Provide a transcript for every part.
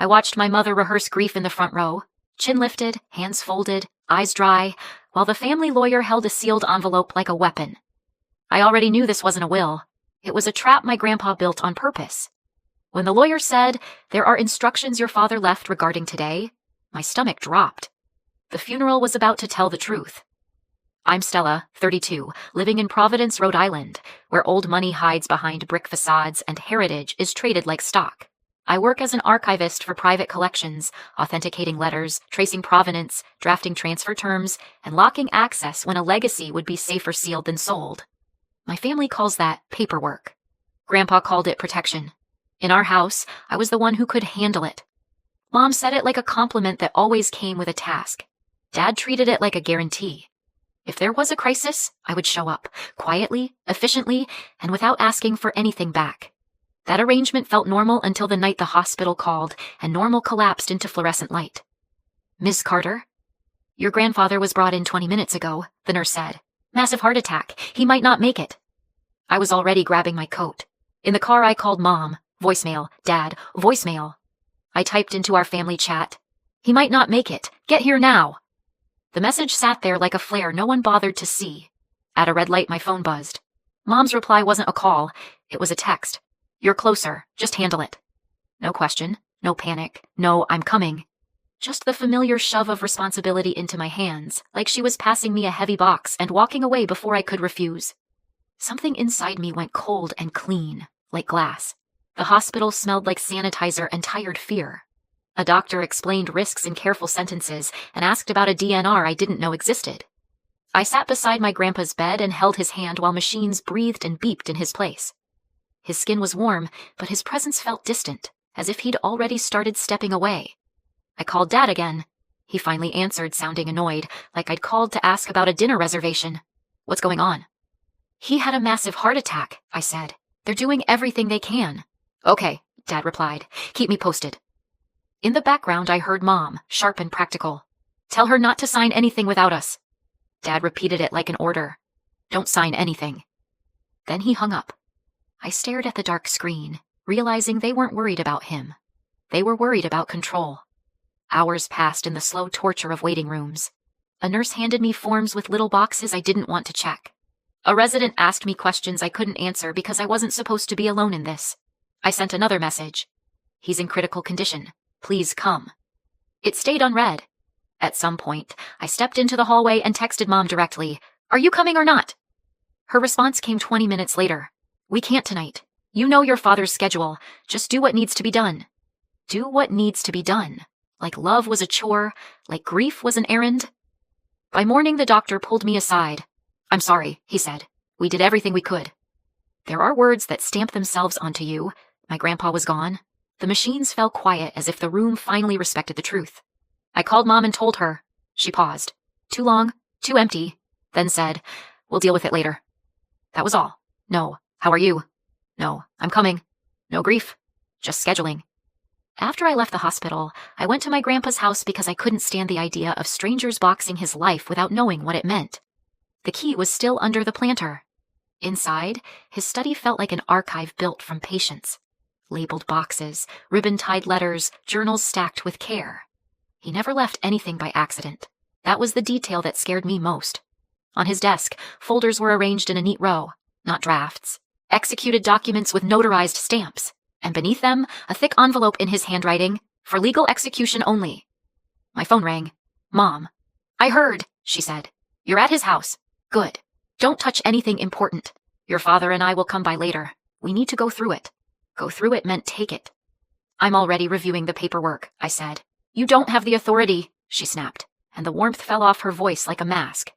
I watched my mother rehearse grief in the front row, chin lifted, hands folded, eyes dry, while the family lawyer held a sealed envelope like a weapon. I already knew this wasn't a will. It was a trap my grandpa built on purpose. When the lawyer said, "There are instructions your father left regarding today," my stomach dropped. The funeral was about to tell the truth. I'm Stella, 32, living in Providence, Rhode Island, where old money hides behind brick facades and heritage is traded like stock. I work as an archivist for private collections, authenticating letters, tracing provenance, drafting transfer terms, and locking access when a legacy would be safer sealed than sold. My family calls that paperwork. Grandpa called it protection. In our house, I was the one who could handle it. Mom said it like a compliment that always came with a task. Dad treated it like a guarantee. If there was a crisis, I would show up, quietly, efficiently, and without asking for anything back. That arrangement felt normal until the night the hospital called, and normal collapsed into fluorescent light. "Miss Carter?" "Your grandfather was brought in 20 minutes ago," the nurse said. "Massive heart attack. He might not make it." I was already grabbing my coat. In the car, I called Mom. Voicemail. Dad. Voicemail. I typed into our family chat. "He might not make it. Get here now." The message sat there like a flare no one bothered to see. At a red light, my phone buzzed. Mom's reply wasn't a call. It was a text. "You're closer. Just handle it." No question. No panic. No, "I'm coming." Just the familiar shove of responsibility into my hands, like she was passing me a heavy box and walking away before I could refuse. Something inside me went cold and clean, like glass. The hospital smelled like sanitizer and tired fear. A doctor explained risks in careful sentences and asked about a DNR I didn't know existed. I sat beside my grandpa's bed and held his hand while machines breathed and beeped in his place. His skin was warm, but his presence felt distant, as if he'd already started stepping away. I called Dad again. He finally answered, sounding annoyed, like I'd called to ask about a dinner reservation. "What's going on?" "He had a massive heart attack," I said. "They're doing everything they can." "Okay," Dad replied. "Keep me posted." In the background, I heard Mom, sharp and practical. "Tell her not to sign anything without us." Dad repeated it like an order. "Don't sign anything." Then he hung up. I stared at the dark screen, realizing they weren't worried about him. They were worried about control. Hours passed in the slow torture of waiting rooms. A nurse handed me forms with little boxes I didn't want to check. A resident asked me questions I couldn't answer because I wasn't supposed to be alone in this. I sent another message. "He's in critical condition. Please come." It stayed unread. At some point, I stepped into the hallway and texted Mom directly, "Are you coming or not?" Her response came 20 minutes later. "We can't tonight. You know your father's schedule. Just do what needs to be done." Do what needs to be done. Like love was a chore, like grief was an errand. By morning, the doctor pulled me aside. "I'm sorry," he said. "We did everything we could." There are words that stamp themselves onto you. My grandpa was gone. The machines fell quiet as if the room finally respected the truth. I called Mom and told her. She paused. Too long, too empty, then said, "We'll deal with it later." That was all. No, "How are you?" No, "I'm coming." No grief, just scheduling. After I left the hospital, I went to my grandpa's house because I couldn't stand the idea of strangers boxing his life without knowing what it meant. The key was still under the planter. Inside, his study felt like an archive built from patience. Labeled boxes, ribbon-tied letters, journals stacked with care. He never left anything by accident. That was the detail that scared me most. On his desk, folders were arranged in a neat row, not drafts. Executed documents with notarized stamps. And beneath them, a thick envelope in his handwriting, "For legal execution only." My phone rang. "Mom." "I heard," she said. "You're at his house. Good. Don't touch anything important. Your father and I will come by later. We need to go through it." Go through it meant take it. "I'm already reviewing the paperwork," I said. "You don't have the authority," she snapped, and the warmth fell off her voice like a mask.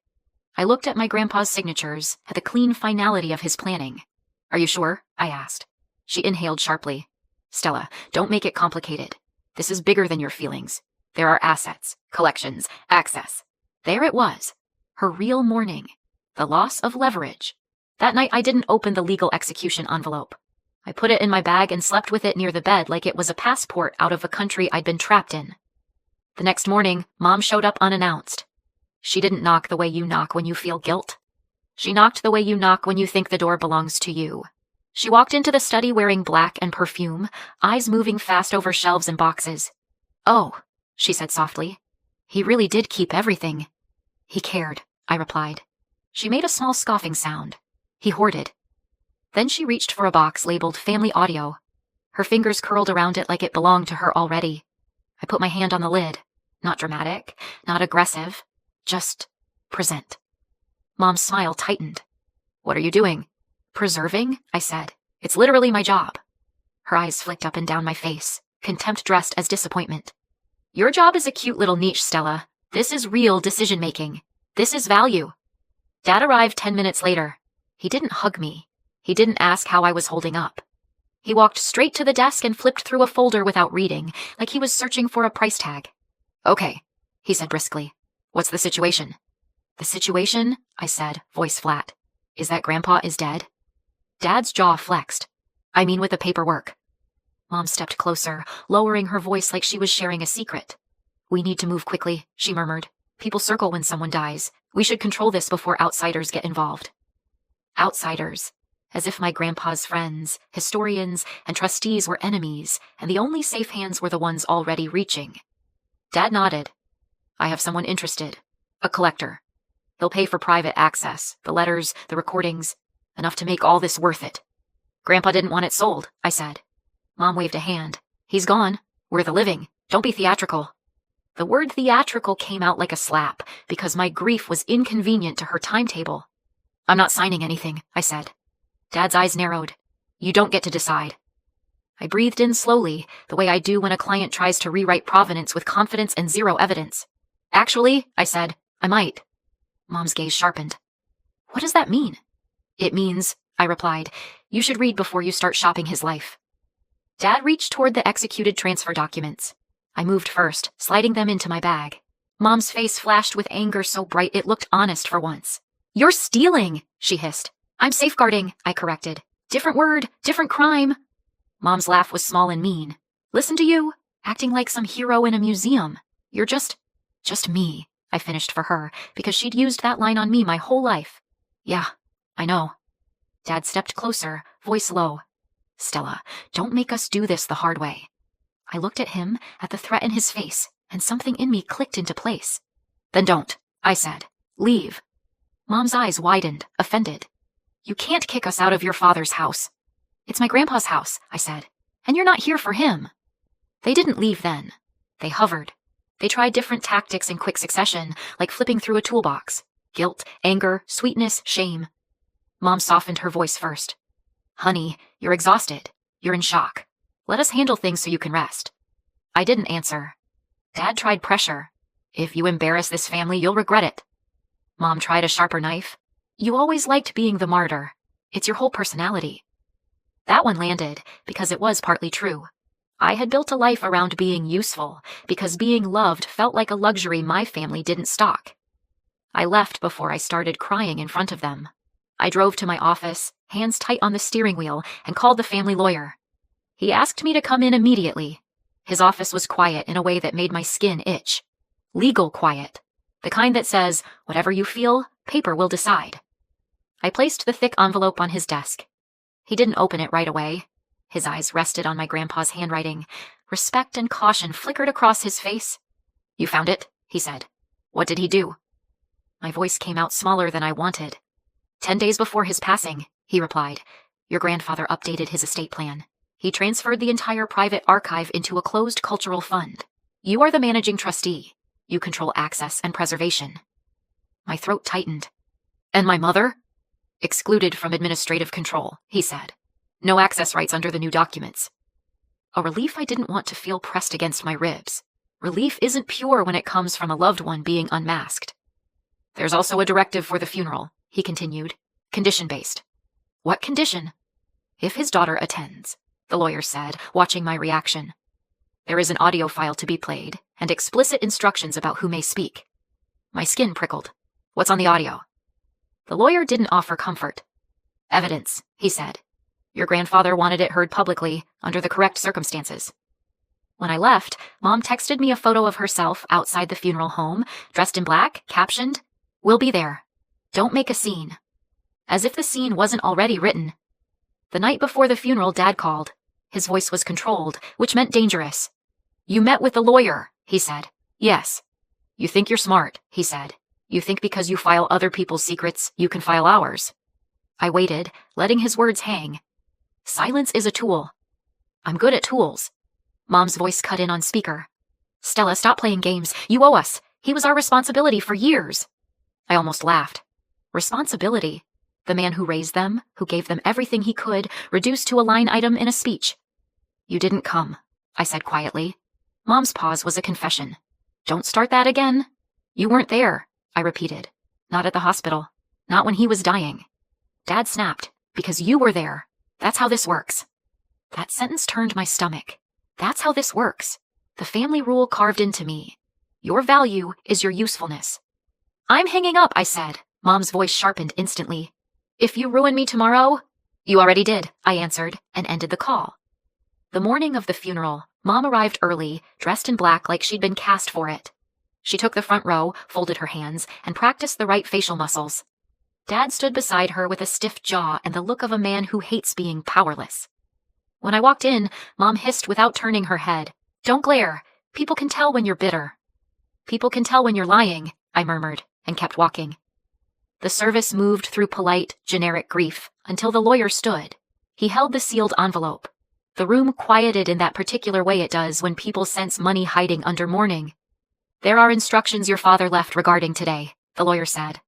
I looked at my grandpa's signatures, at the clean finality of his planning. "Are you sure?" I asked. She inhaled sharply. "Stella, don't make it complicated. This is bigger than your feelings. There are assets, collections, access." There it was. Her real mourning. The loss of leverage. That night I didn't open the legal execution envelope. I put it in my bag and slept with it near the bed like it was a passport out of a country I'd been trapped in. The next morning, Mom showed up unannounced. She didn't knock the way you knock when you feel guilt. She knocked the way you knock when you think the door belongs to you. She walked into the study wearing black and perfume, eyes moving fast over shelves and boxes. "Oh," she said softly. "He really did keep everything." "He cared," I replied. She made a small scoffing sound. "He hoarded." Then she reached for a box labeled Family Audio. Her fingers curled around it like it belonged to her already. I put my hand on the lid. Not dramatic, not aggressive, just present. Mom's smile tightened. "What are you doing?" "Preserving," I said. "It's literally my job." Her eyes flicked up and down my face, contempt dressed as disappointment. "Your job is a cute little niche, Stella. This is real decision-making. This is value." Dad arrived 10 minutes later. He didn't hug me. He didn't ask how I was holding up. He walked straight to the desk and flipped through a folder without reading, like he was searching for a price tag. "Okay," he said briskly. "What's the situation?" "The situation," I said, voice flat, "is that Grandpa is dead." Dad's jaw flexed. "I mean with the paperwork." Mom stepped closer, lowering her voice like she was sharing a secret. "We need to move quickly," she murmured. "People circle when someone dies. We should control this before outsiders get involved." Outsiders. As if my grandpa's friends, historians, and trustees were enemies, and the only safe hands were the ones already reaching. Dad nodded. "I have someone interested. A collector. He'll pay for private access, the letters, the recordings, enough to make all this worth it." "Grandpa didn't want it sold," I said. Mom waved a hand. "He's gone. We're the living. Don't be theatrical." The word theatrical came out like a slap, because my grief was inconvenient to her timetable. "I'm not signing anything," I said. Dad's eyes narrowed. "You don't get to decide." I breathed in slowly, the way I do when a client tries to rewrite provenance with confidence and zero evidence. "Actually," I said, "I might." Mom's gaze sharpened. "What does that mean?" "It means," I replied, "you should read before you start shopping his life." Dad reached toward the executed transfer documents. I moved first, sliding them into my bag. Mom's face flashed with anger so bright it looked honest for once. "You're stealing," she hissed. "I'm safeguarding," I corrected. "Different word, different crime." Mom's laugh was small and mean. "Listen to you, acting like some hero in a museum. You're just me," I finished for her, because she'd used that line on me my whole life. "Yeah, I know." Dad stepped closer, voice low. "Stella, don't make us do this the hard way." I looked at him, at the threat in his face, and something in me clicked into place. "Then don't," I said. "Leave." Mom's eyes widened, offended. "You can't kick us out of your father's house." "It's my grandpa's house," I said, "and you're not here for him." They didn't leave then. They hovered. They tried different tactics in quick succession, like flipping through a toolbox. Guilt, anger, sweetness, shame. Mom softened her voice first. "Honey, you're exhausted. You're in shock. Let us handle things so you can rest." I didn't answer. Dad tried pressure. "If you embarrass this family, you'll regret it." Mom tried a sharper knife. "You always liked being the martyr. It's your whole personality." That one landed, because it was partly true. I had built a life around being useful, because being loved felt like a luxury my family didn't stock. I left before I started crying in front of them. I drove to my office, hands tight on the steering wheel, and called the family lawyer. He asked me to come in immediately. His office was quiet in a way that made my skin itch. Legal quiet. The kind that says, whatever you feel, paper will decide. I placed the thick envelope on his desk. He didn't open it right away. His eyes rested on my grandpa's handwriting. Respect and caution flickered across his face. "You found it?" he said. "What did he do?" My voice came out smaller than I wanted. 10 days before his passing," he replied. "Your grandfather updated his estate plan. He transferred the entire private archive into a closed cultural fund. You are the managing trustee. You control access and preservation." My throat tightened. "And my mother?" "Excluded from administrative control," he said. "No access rights under the new documents." A relief I didn't want to feel pressed against my ribs. Relief isn't pure when it comes from a loved one being unmasked. "There's also a directive for the funeral," he continued. "Condition-based." "What condition?" "If his daughter attends," the lawyer said, watching my reaction. "There is an audio file to be played, and explicit instructions about who may speak." My skin prickled. "What's on the audio?" The lawyer didn't offer comfort. "Evidence," he said. "Your grandfather wanted it heard publicly, under the correct circumstances." When I left, Mom texted me a photo of herself outside the funeral home, dressed in black, captioned, "We'll be there. Don't make a scene." As if the scene wasn't already written. The night before the funeral, Dad called. His voice was controlled, which meant dangerous. "You met with the lawyer," he said. "Yes." "You think you're smart," he said. "You think because you file other people's secrets, you can file ours." I waited, letting his words hang. Silence is a tool. I'm good at tools. Mom's voice cut in on speaker. "Stella, stop playing games. You owe us. He was our responsibility for years." I almost laughed. Responsibility? The man who raised them, who gave them everything he could, reduced to a line item in a speech. "You didn't come," I said quietly. Mom's pause was a confession. "Don't start that again." "You weren't there," I repeated. "Not at the hospital. Not when he was dying." Dad snapped. "Because you were there. That's how this works." That sentence turned my stomach. That's how this works. The family rule carved into me. Your value is your usefulness. "I'm hanging up," I said. Mom's voice sharpened instantly. "If you ruin me tomorrow—" "You already did," I answered, and ended the call. The morning of the funeral, Mom arrived early, dressed in black like she'd been cast for it. She took the front row, folded her hands, and practiced the right facial muscles. Dad stood beside her with a stiff jaw and the look of a man who hates being powerless. When I walked in, Mom hissed without turning her head. "Don't glare. People can tell when you're bitter." "People can tell when you're lying," I murmured, and kept walking. The service moved through polite, generic grief until the lawyer stood. He held the sealed envelope. The room quieted in that particular way it does when people sense money hiding under mourning. "There are instructions your father left regarding today," the lawyer said.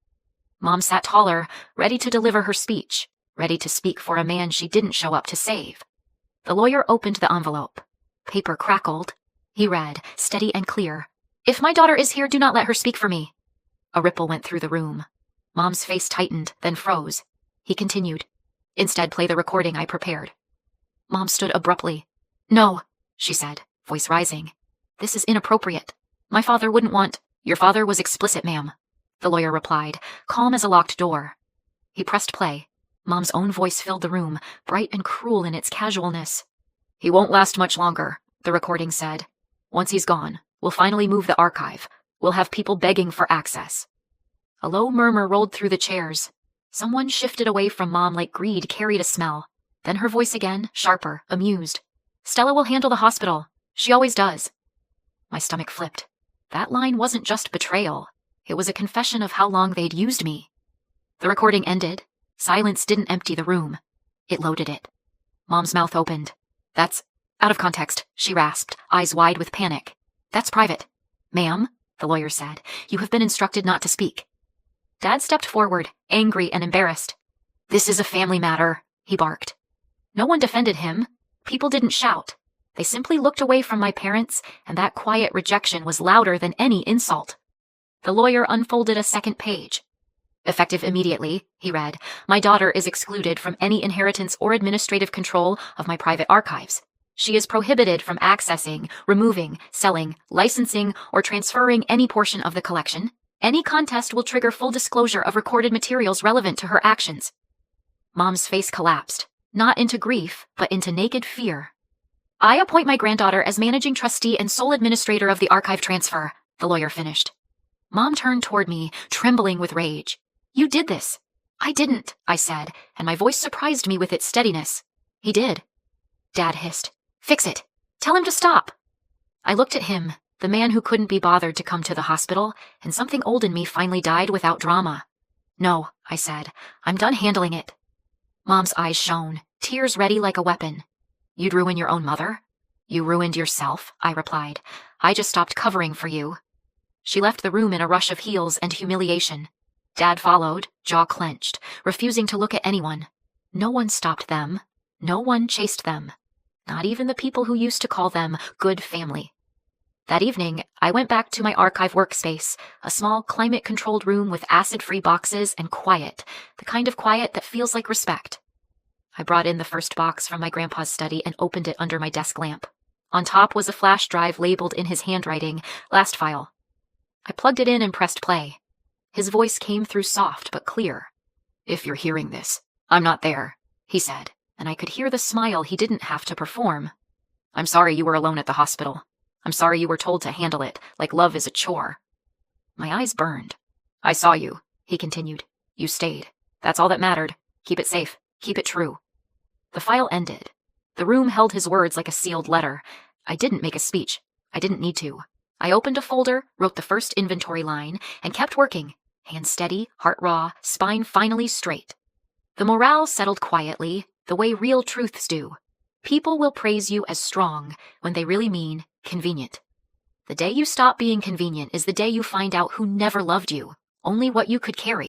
Mom sat taller, ready to deliver her speech, ready to speak for a man she didn't show up to save. The lawyer opened the envelope. Paper crackled. He read, steady and clear, "If my daughter is here, do not let her speak for me." A ripple went through the room. Mom's face tightened, then froze. He continued, "Instead, play the recording I prepared." Mom stood abruptly. "No," she said, voice rising. "This is inappropriate. My father wouldn't want—" "Your father was explicit, ma'am," the lawyer replied, calm as a locked door. He pressed play. Mom's own voice filled the room, bright and cruel in its casualness. "He won't last much longer," the recording said. "Once he's gone, we'll finally move the archive. We'll have people begging for access." A low murmur rolled through the chairs. Someone shifted away from Mom like greed carried a smell. Then her voice again, sharper, amused. "Stella will handle the hospital. She always does." My stomach flipped. That line wasn't just betrayal. It was a confession of how long they'd used me. The recording ended. Silence didn't empty the room. It loaded it. Mom's mouth opened. "That's out of context," she rasped, eyes wide with panic. "That's private." "Ma'am," the lawyer said, "you have been instructed not to speak." Dad stepped forward, angry and embarrassed. "This is a family matter," he barked. No one defended him. People didn't shout. They simply looked away from my parents, and that quiet rejection was louder than any insult. The lawyer unfolded a second page. "Effective immediately," he read, "my daughter is excluded from any inheritance or administrative control of my private archives. She is prohibited from accessing, removing, selling, licensing, or transferring any portion of the collection. Any contest will trigger full disclosure of recorded materials relevant to her actions." Mom's face collapsed, not into grief, but into naked fear. "I appoint my granddaughter as managing trustee and sole administrator of the archive transfer," the lawyer finished. Mom turned toward me, trembling with rage. "You did this." "I didn't," I said, and my voice surprised me with its steadiness. "He did." Dad hissed, "Fix it. Tell him to stop." I looked at him, the man who couldn't be bothered to come to the hospital, and something old in me finally died without drama. "No," I said, "I'm done handling it." Mom's eyes shone, tears ready like a weapon. "You'd ruin your own mother?" "You ruined yourself," I replied. "I just stopped covering for you." She left the room in a rush of heels and humiliation. Dad followed, jaw clenched, refusing to look at anyone. No one stopped them. No one chased them. Not even the people who used to call them good family. That evening, I went back to my archive workspace, a small climate-controlled room with acid-free boxes and quiet, the kind of quiet that feels like respect. I brought in the first box from my grandpa's study and opened it under my desk lamp. On top was a flash drive labeled in his handwriting, "Last file." I plugged it in and pressed play. His voice came through soft but clear. "If you're hearing this, I'm not there," he said, and I could hear the smile he didn't have to perform. "I'm sorry you were alone at the hospital. I'm sorry you were told to handle it, like love is a chore." My eyes burned. "I saw you," he continued. "You stayed. That's all that mattered. Keep it safe. Keep it true." The file ended. The room held his words like a sealed letter. I didn't make a speech. I didn't need to. I opened a folder, wrote the first inventory line, and kept working. Hands steady, heart raw, spine finally straight. The morale settled quietly, the way real truths do. People will praise you as strong when they really mean convenient. The day you stop being convenient is the day you find out who never loved you, only what you could carry.